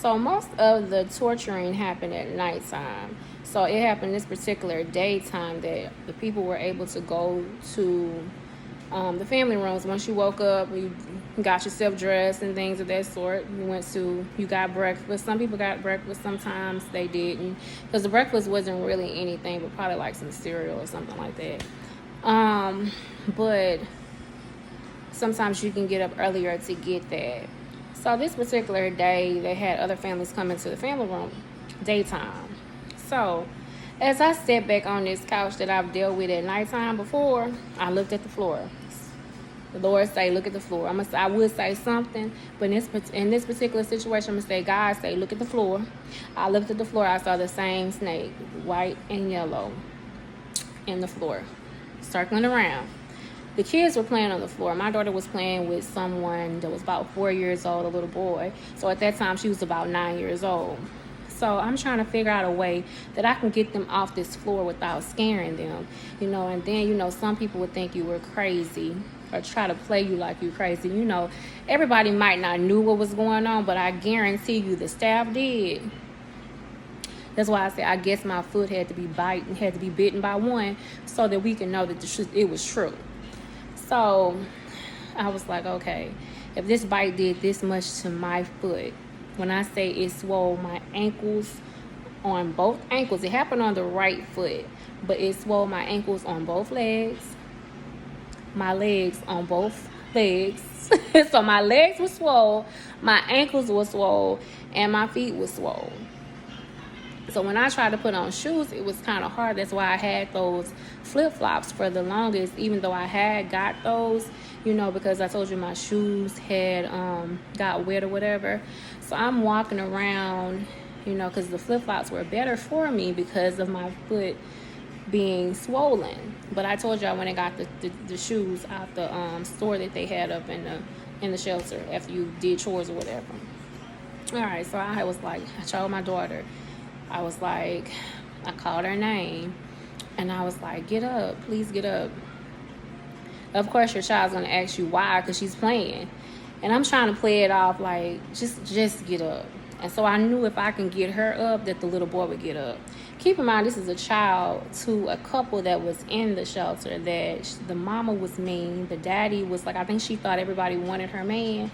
So most of the torturing happened at nighttime. So it happened this particular daytime that the people were able to go to the family rooms. Once you woke up, you got yourself dressed and things of that sort. You got breakfast. Some people got breakfast, sometimes they didn't. Because the breakfast wasn't really anything but probably like some cereal or something like that. But sometimes you can get up earlier to get that. So this particular day, they had other families come into the family room daytime. So as I sat back on this couch that I've dealt with at nighttime before, I looked at the floor. The Lord say, look at the floor. I would say something, but in this particular situation, I'm going to say, God say, look at the floor. I looked at the floor. I saw the same snake, white and yellow, in the floor, circling around. The kids were playing on the floor. My daughter was playing with someone that was about 4 years old, a little boy. So at that time, she was about 9 years old. So I'm trying to figure out a way that I can get them off this floor without scaring them. And then, some people would think you were crazy or try to play you like you crazy. Everybody might not knew what was going on, but I guarantee you the staff did. That's why I say I guess my foot had to be bitten by one so that we can know that it was true. So I was like, okay, if this bite did this much to my foot, when I say it swole my ankles on both ankles, it happened on the right foot, but it swole my ankles on both legs, my legs on both legs. So my legs were swole, my ankles were swole, and my feet were swole. So when I tried to put on shoes, it was kind of hard. That's why I had those flip-flops for the longest, even though I had got those, because I told you my shoes had got wet or whatever. So I'm walking around, because the flip-flops were better for me because of my foot being swollen. But I told you I went and got the shoes out the store that they had up in the shelter after you did chores or whatever. All right, so I was like, I told my daughter, I was like, I called her name, and I was like, get up, please get up. Of course, your child's going to ask you why, because she's playing. And I'm trying to play it off like, just get up. And so I knew if I can get her up, that the little boy would get up. Keep in mind, this is a child to a couple that was in the shelter, that the mama was mean. The daddy was like, I think she thought everybody wanted her man.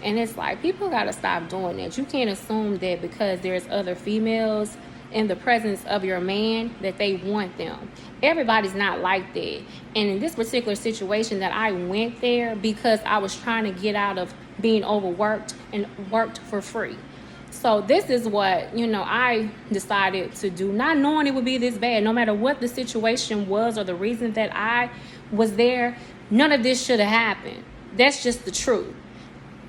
And it's like, people got to stop doing that. You can't assume that because there's other females in the presence of your man that they want them. Everybody's not like that. And in this particular situation that I went there because I was trying to get out of being overworked and worked for free. So this is what, I decided to do, not knowing it would be this bad. No matter what the situation was or the reason that I was there, none of this should have happened. That's just the truth.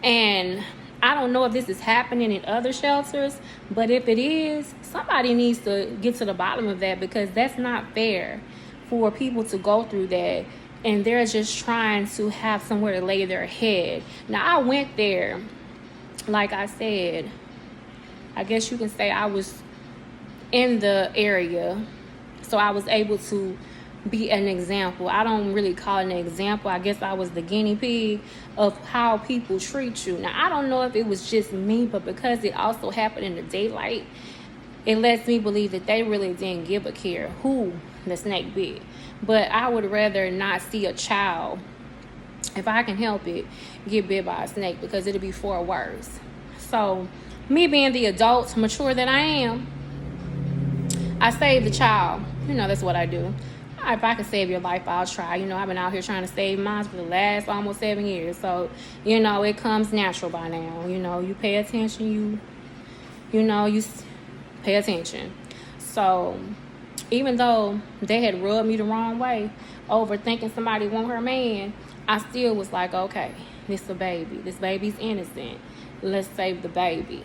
And I don't know if this is happening in other shelters, but if it is, somebody needs to get to the bottom of that, because that's not fair for people to go through that and they're just trying to have somewhere to lay their head. Now, I went there, like I said, I guess you can say I was in the area, so I was able to be an example. I don't really call it an example. I guess I was the guinea pig of how people treat you. Now, I don't know if it was just me, but because it also happened in the daylight, it lets me believe that they really didn't give a care who the snake bit. But I would rather not see a child, if I can help it, get bit by a snake, because it'll be far worse. So me being the adult, mature that I am, I saved the child. That's what I do. If I can save your life, I'll try. I've been out here trying to save mine for the last almost 7 years. So, it comes natural by now. You pay attention. You pay attention. So, even though they had rubbed me the wrong way over thinking somebody want her man, I still was like, okay, this is a baby. This baby's innocent. Let's save the baby.